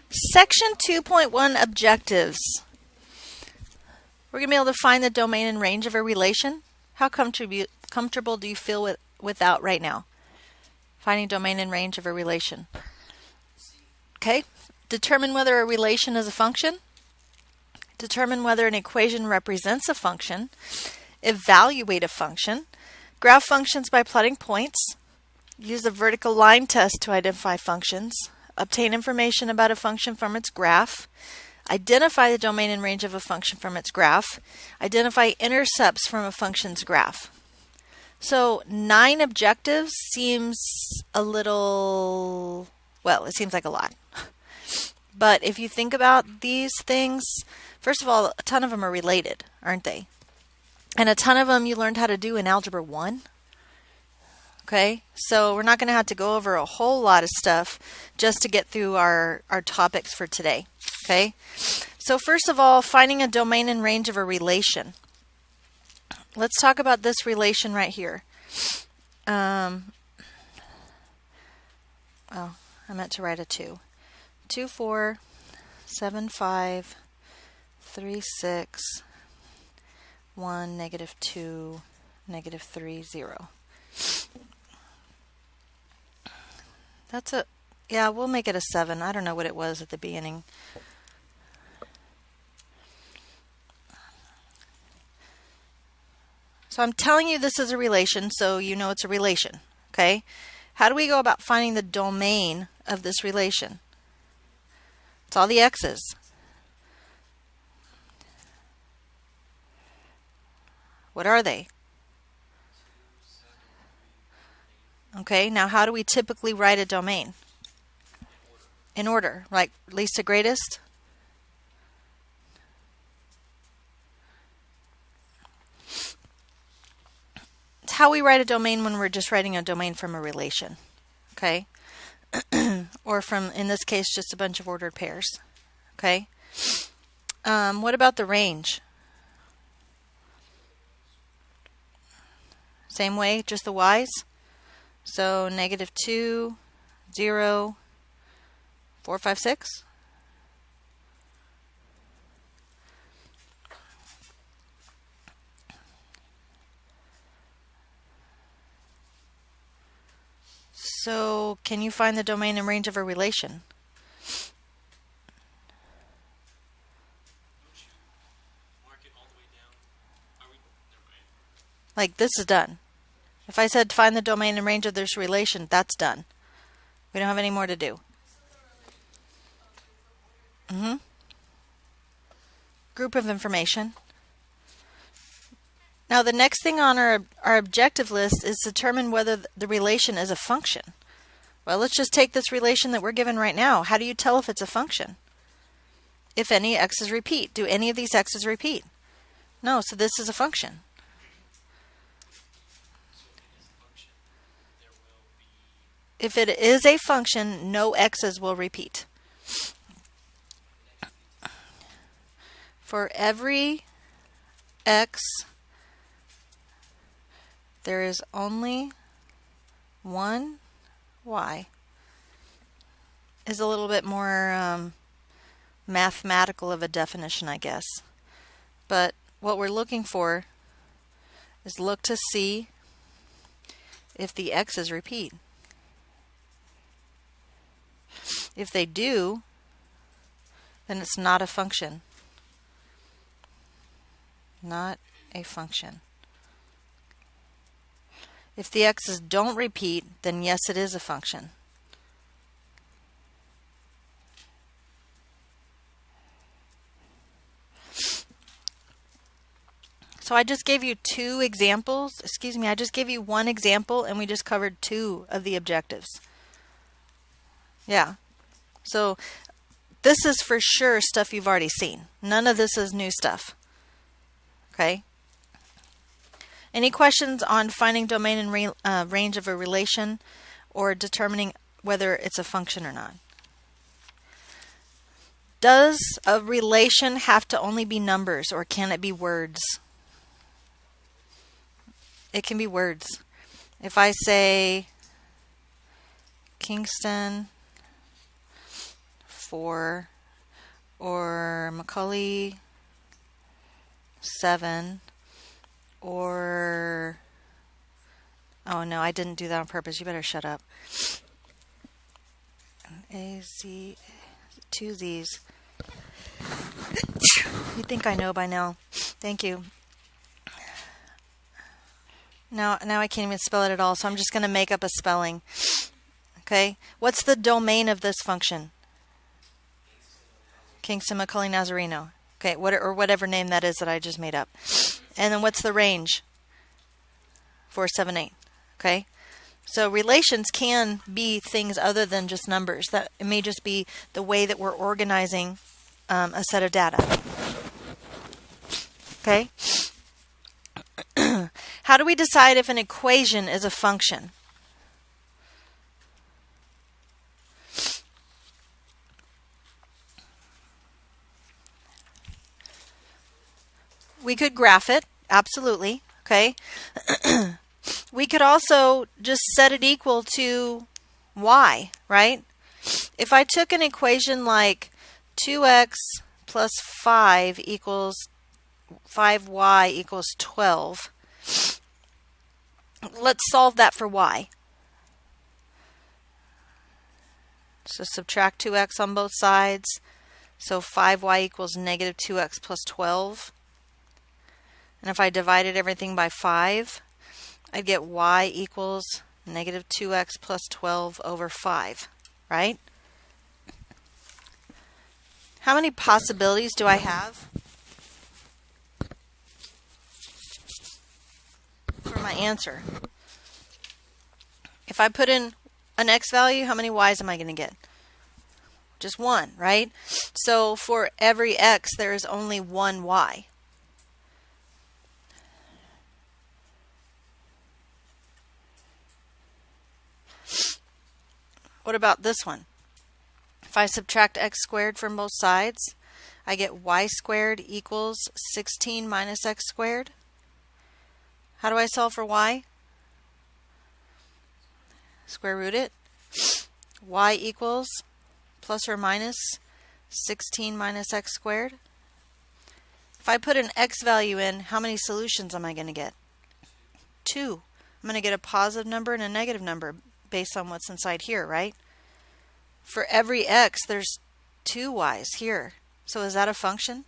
Section 2.1 Objectives. We're going to be able to find the domain and range of a relation. How comfortable do you feel with that right now? Finding domain and range of a relation. Okay. Determine whether a relation is a function. Determine whether an equation represents a function. Evaluate a function. Graph functions by plotting points. Use the vertical line test to identify functions. Obtain information about a function from its graph. Identify the domain and range of a function from its graph. Identify intercepts from a function's graph. So 9 objectives seems a little, well, it seems like a lot. But if you think about these things, first of all, a ton of them are related, aren't they? And a ton of them you learned how to do in Algebra 1. Okay, so we're not going to have to go over a whole lot of stuff just to get through our topics for today. Okay, so first of all, finding a domain and range of a relation. Let's talk about this relation right here. Oh, I meant to write a 2. 2, 4, 7, 5, 3, 6, 1, negative 2, negative 3, 0. That's a, yeah, we'll make it a 7. I don't know what it was at the beginning. So I'm telling you this is a relation, so you know it's a relation, okay? How do we go about finding the domain of this relation? It's all the x's. What are they? Okay, now how do we typically write a domain? In order, like least to greatest? It's how we write a domain when we're just writing a domain from a relation. Okay? Or from, in this case, just a bunch of ordered pairs. Okay? What about the range? Same way, just the y's? So negative 2, 0, 4, 5, 6. So can you find the domain and range of a relation? Like this is done. If I said find the domain and range of this relation, that's done. We don't have any more to do. Group of information. Now the next thing on our objective list is determine whether the relation is a function. Well, let's just take this relation that we're given right now. How do you tell if it's a function? If any x's repeat. Do any of these x's repeat? No, so this is a function. If it is a function, no x's will repeat. For every x, there is only one y. Is a little bit more mathematical of a definition, I guess. But what we're looking for is look to see if the x's repeat. If they do, then it's not a function. Not a function. If the x's don't repeat, then yes, it is a function. So I just gave you 2 examples. Excuse me, I just gave you 1 example and we just covered 2 of the objectives. Yeah. So this is for sure stuff you've already seen. None of this is new stuff. Okay? Any questions on finding domain and range of a relation or determining whether it's a function or not? Does a relation have to only be numbers or can it be words? It can be words. If I say Kingston 4 or Macaulay 7 or, oh no, I didn't do that on purpose. You better shut up. A-Z, 2 Z's. You think I know by now. Thank you. Now I can't even spell it at all, so I'm just going to make up a spelling. Okay? What's the domain of this function? Kingston, Macaulay, Nazareno. Okay, or whatever name that is that I just made up. And then what's the range? 4, 7, 8. Okay? So relations can be things other than just numbers. That it may just be the way that we're organizing a set of data. Okay? How do we decide if an equation is a function? We could graph it, absolutely, okay? We could also just set it equal to y, right? If I took an equation like 2x plus 5 equals 5y equals 12, let's solve that for y. So subtract 2x on both sides. So 5y equals negative 2x plus 12. And if I divided everything by 5, I'd get y equals negative 2x plus 12 over 5, right? How many possibilities do I have for my answer? If I put in an x value, how many y's am I going to get? Just one, right? So for every x, there is only one y. What about this one? If I subtract x squared from both sides, I get y squared equals 16 minus x squared. How do I solve for y? Square root it. Y equals plus or minus 16 minus x squared. If I put an x value in, how many solutions am I going to get? 2. I'm going to get a positive number and a negative number based on what's inside here, right? For every x, there's 2 y's here. So is that a function?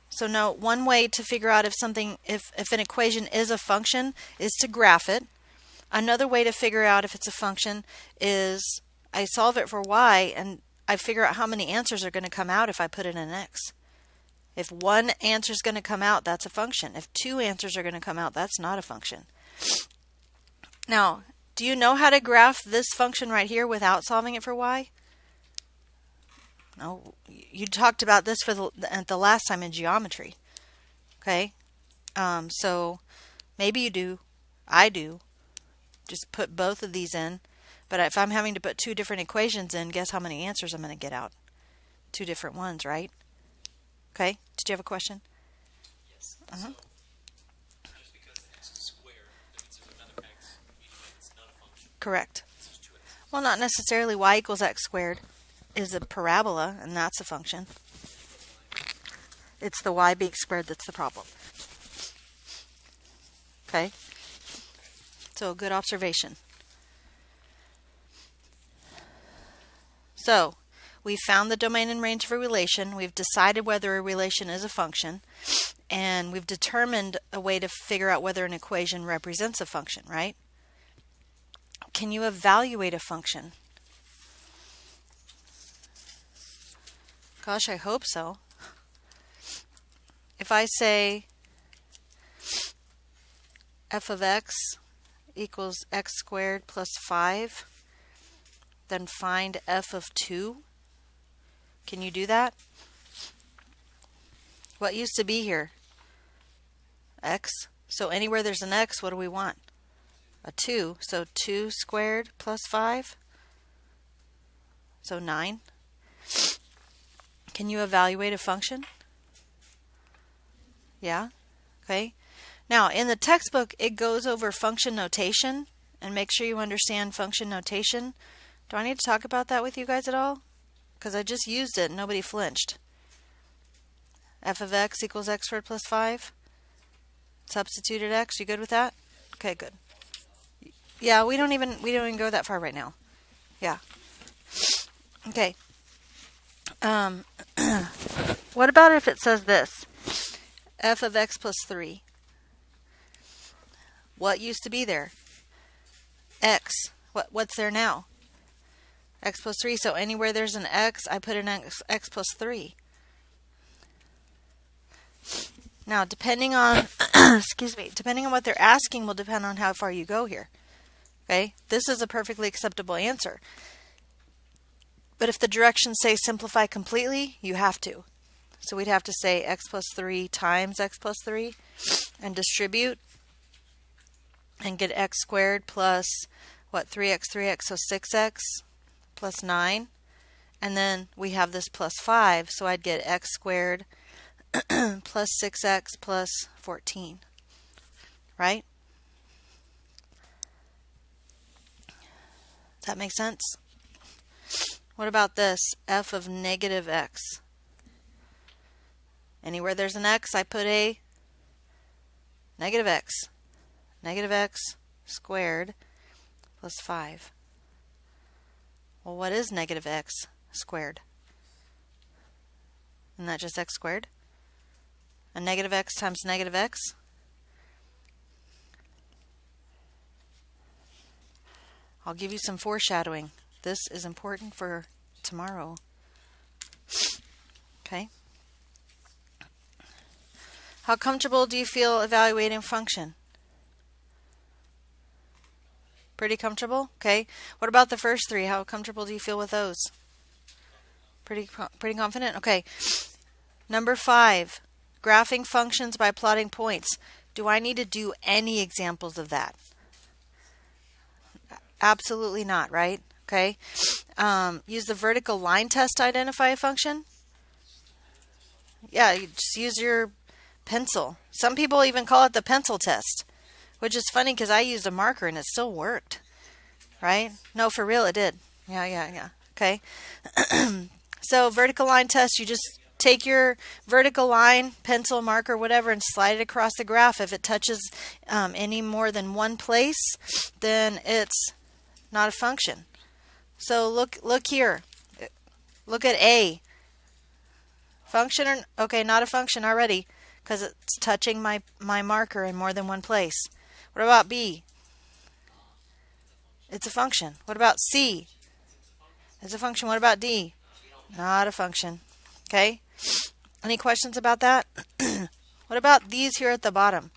So now one way to figure out if an equation is a function is to graph it. Another way to figure out if it's a function is I solve it for y and I figure out how many answers are going to come out if I put in an x. If one answer is going to come out, that's a function. If 2 answers are going to come out, that's not a function. Now, do you know how to graph this function right here without solving it for y? No, you talked about this for the last time in geometry. Okay, so maybe you do. I do. Just put both of these in. But if I'm having to put 2 different equations in, guess how many answers I'm going to get out? 2 different ones, right? Okay, did you have a question? Yes. Uh-huh. So, just because x is squared, that means there's another x, meaning that it's not a function. Correct. It's just 2x. Well, not necessarily. Y equals x squared is a parabola, and that's a function. It's the y being squared that's the problem. Okay? So, good observation. So, we found the domain and range of a relation. We've decided whether a relation is a function. And we've determined a way to figure out whether an equation represents a function, right? Can you evaluate a function? Gosh, I hope so. If I say f of x equals x squared plus 5, then find f of 2. Can you do that? What used to be here? X. So anywhere there's an x, what do we want? A 2. So 2 squared plus 5. So 9. Can you evaluate a function? Yeah? Okay. Now, in the textbook, it goes over function notation, and make sure you understand function notation. Do I need to talk about that with you guys at all? because I just used it and nobody flinched. F of x equals x squared plus 5. Substituted x. You good with that? Okay, good. Yeah, we don't even go that far right now. Yeah. Okay. What about if it says this? F of x plus 3. What used to be there? X. What's there now? X plus 3. So anywhere there's an x, I put an x plus 3. Now, depending on depending on what they're asking will depend on how far you go here. Okay? This is a perfectly acceptable answer. But if the directions say simplify completely, you have to. So we'd have to say x plus 3 times x plus 3 and distribute and get x squared plus, 3x, so 6x plus 9. And then we have this plus 5, so I'd get x squared plus 6x plus 14. Right? Does that make sense? What about this? F of negative x. Anywhere there's an x, I put a negative x. Negative x squared plus 5. Well, what is negative x squared? Isn't that just x squared? And negative x times negative x? I'll give you some foreshadowing. This is important for tomorrow. Okay. How comfortable do you feel evaluating function? Pretty comfortable? Okay. What about the first three? How comfortable do you feel with those? Pretty confident? Okay. Number 5, graphing functions by plotting points. Do I need to do any examples of that? Absolutely not, right? Okay. Use the vertical line test to identify a function. Yeah, you just use your pencil. Some people even call it the pencil test, which is funny because I used a marker and it still worked. Right? No, for real, it did. Yeah. Okay. So vertical line test, you just take your vertical line, pencil, marker, whatever, and slide it across the graph. If it touches any more than one place, then it's not a function. So look here. Look at A. Function or okay, not a function already because it's touching my marker in more than one place. What about B? It's a function. What about C? It's a function. What about D? Not a function. Okay? Any questions about that? What about these here at the bottom?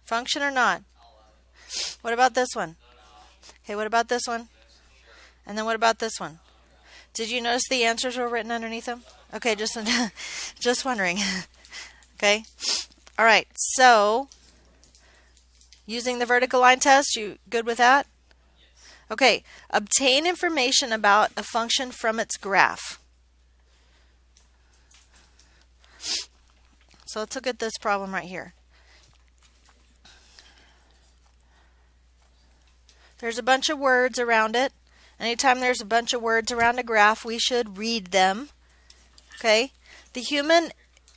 Function or not? What about this one? Okay, what about this one? And then what about this one? Did you notice the answers were written underneath them? Okay, just wondering. Okay. All right. So, using the vertical line test, you good with that? Okay. Obtain information about a function from its graph. So let's look at this problem right here. There's a bunch of words around it. Anytime there's a bunch of words around a graph, we should read them. Okay? The human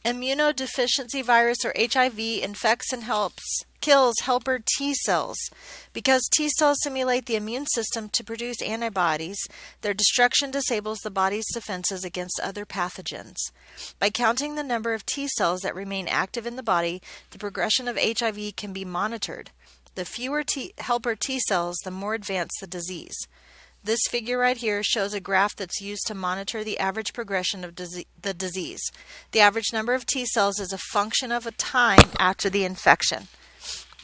immunodeficiency virus, or HIV, infects and kills helper T cells. Because T cells simulate the immune system to produce antibodies, their destruction disables the body's defenses against other pathogens. By counting the number of T cells that remain active in the body, the progression of HIV can be monitored. The fewer helper T cells, the more advanced the disease. This figure right here shows a graph that's used to monitor the average progression of the disease. The average number of T cells is a function of a time after the infection,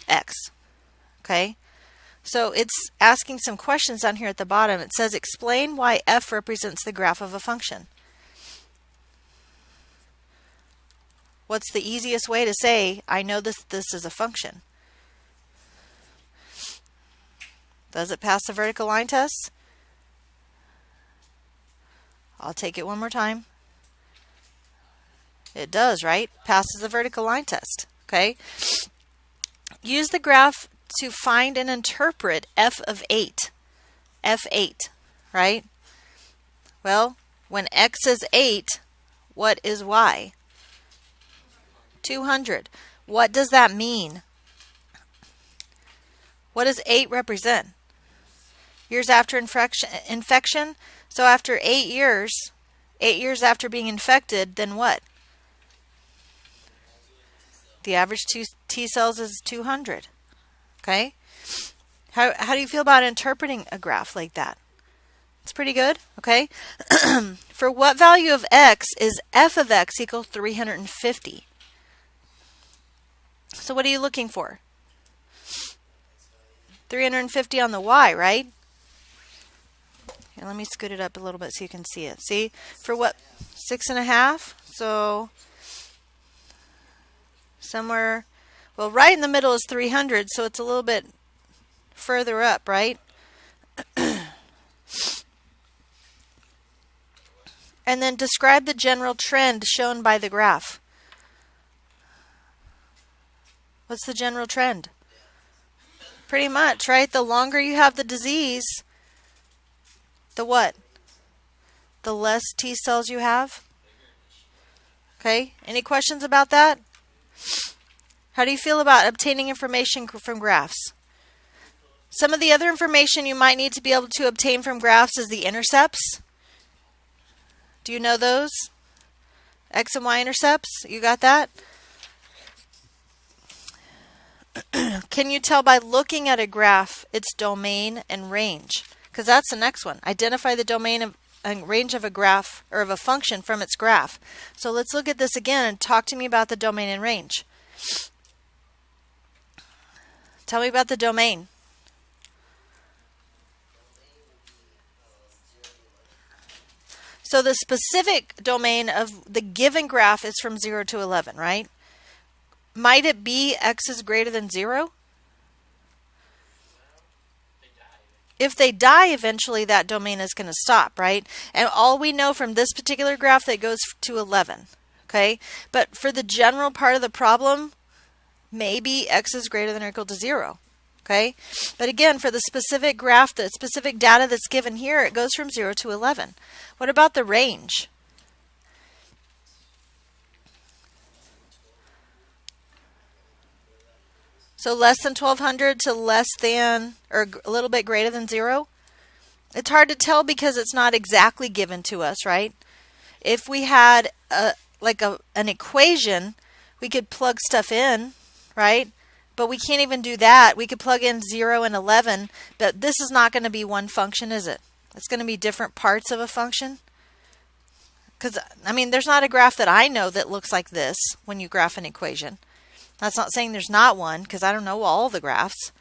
X. Okay? So it's asking some questions down here at the bottom. It says, explain why F represents the graph of a function. What's the easiest way to say, I know this is a function? Does it pass the vertical line test? I'll take it one more time. It does, right? Passes the vertical line test. Okay. Use the graph to find and interpret f of 8. F8, right? Well, when x is 8, what is y? 200. What does that mean? What does 8 represent? Years after infection. So after 8 years, 8 years after being infected, then what? The average T cells is 200. Okay? How do you feel about interpreting a graph like that? It's pretty good, okay? For what value of x is f of x equal 350? So what are you looking for? 350 on the y, right? Here, let me scoot it up a little bit so you can see it. See? For what? 6.5? So somewhere, well, right in the middle is 300, so it's a little bit further up, right? And then describe the general trend shown by the graph. What's the general trend? Pretty much, right? The longer you have the disease, the what? The less T cells you have. Okay, any questions about that? How do you feel about obtaining information from graphs? Some of the other information you might need to be able to obtain from graphs is the intercepts. Do you know those? X and Y intercepts? You got that? Can you tell by looking at a graph its domain and range? Because that's the next one. Identify the domain and range of a graph or of a function from its graph. So let's look at this again and talk to me about the domain and range. Tell me about the domain. So the specific domain of the given graph is from 0 to 11, right? Might it be x is greater than 0? If they die, eventually that domain is going to stop, right? And all we know from this particular graph that goes to 11, okay? But for the general part of the problem, maybe x is greater than or equal to 0, okay? But again, for the specific graph, the specific data that's given here, it goes from 0 to 11. What about the range? So less than 1200 to less than or a little bit greater than 0? It's hard to tell because it's not exactly given to us, right? If we had an equation, we could plug stuff in, right? But we can't even do that. We could plug in 0 and 11, but this is not going to be one function, is it? It's going to be different parts of a function. Because, I mean, there's not a graph that I know that looks like this when you graph an equation. That's not saying there's not one, because I don't know all the graphs.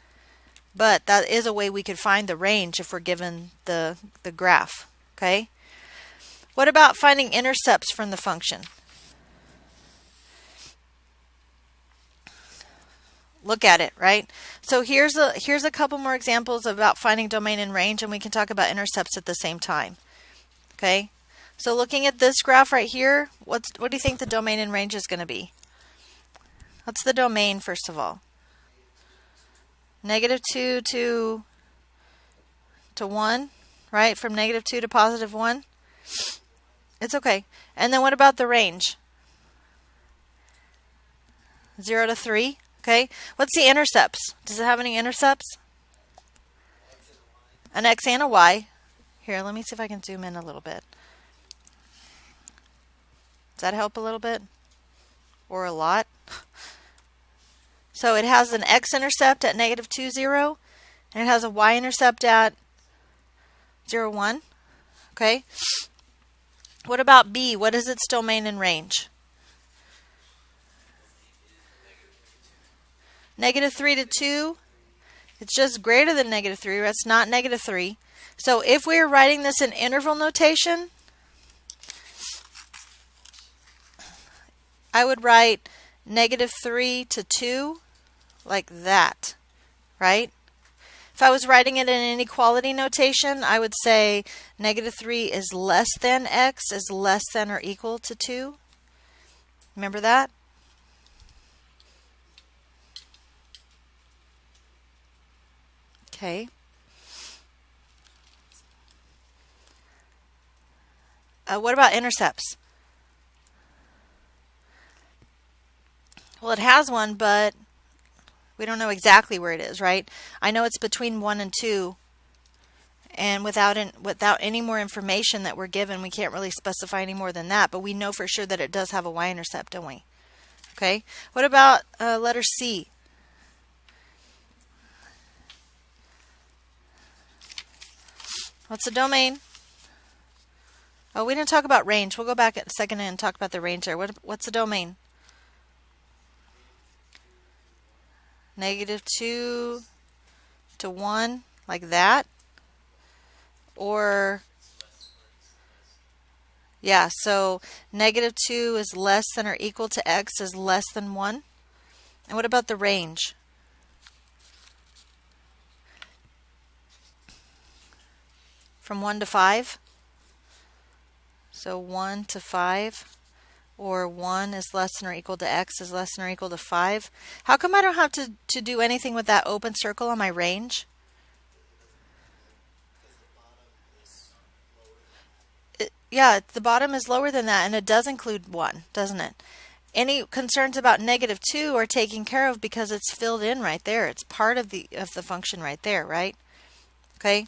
But that is a way we could find the range if we're given the graph. Okay? What about finding intercepts from the function? Look at it, right? So here's a couple more examples about finding domain and range, and we can talk about intercepts at the same time. Okay? So looking at this graph right here, what do you think the domain and range is going to be? What's the domain, first of all? -2 to 1, right? From -2 to +1. It's okay. And then what about the range? 0 to 3. Okay. What's the intercepts? Does it have any intercepts? An x and a y. Here, let me see if I can zoom in a little bit. Does that help a little bit? Or a lot? So it has an x-intercept at -2, 0, and it has a y-intercept at 0, 1. Okay. What about B? What is its domain and range? -3 to 2. It's just greater than -3. That's not -3. So if we are writing this in interval notation, I would write -3 to 2 like that, right? If I was writing it in inequality notation, I would say -3 is less than x is less than or equal to 2. Remember that? Okay. What about intercepts? Well, it has one, but we don't know exactly where it is, right? I know it's between 1 and 2, and without any more information that we're given, we can't really specify any more than that, but we know for sure that it does have a y-intercept, don't we? Okay. What about letter C? What's the domain? Oh, we didn't talk about range. We'll go back a second and talk about the range there. What's the domain? -2 to 1, like that? Or, yeah, so -2 is less than or equal to x is less than 1. And what about the range? From 1 to 5? So 1 to 5, or 1 is less than or equal to x is less than or equal to 5. How come I don't have to do anything with that open circle on my range? Yeah, the bottom is lower than that, and it does include 1, doesn't it? Any concerns about -2 are taken care of because it's filled in right there. It's part of the function right there, right? Okay,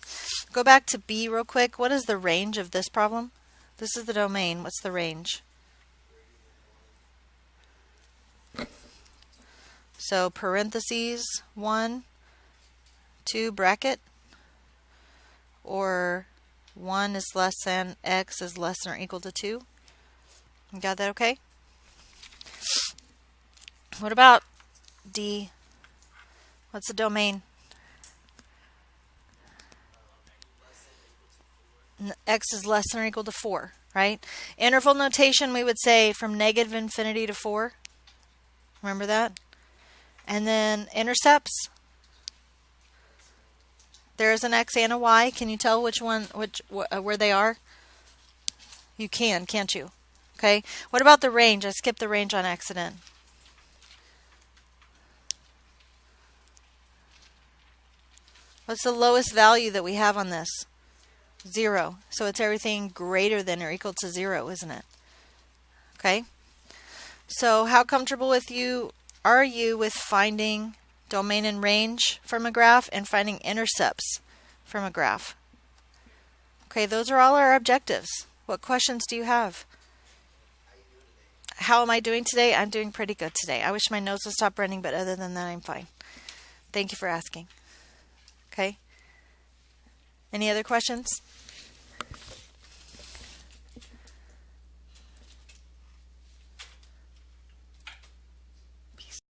go back to B real quick. What is the range of this problem? This is the domain. What's the range? So parentheses 1, 2 bracket, or 1 is less than x is less than or equal to 2. You got that okay? What about D? What's the domain? X is less than or equal to 4, right? Interval notation, we would say from -infinity to 4. Remember that? And then intercepts. There's an x and a y. Can you tell which one, where they are? You can, can't you? Okay. What about the range? I skipped the range on accident. What's the lowest value that we have on this? 0. So it's everything greater than or equal to 0, isn't it? Okay. So how comfortable are you with finding domain and range from a graph and finding intercepts from a graph? Okay, those are all our objectives. What questions do you have? How am I doing today? I'm doing pretty good today. I wish my nose would stop running, but other than that, I'm fine. Thank you for asking. Okay. Any other questions?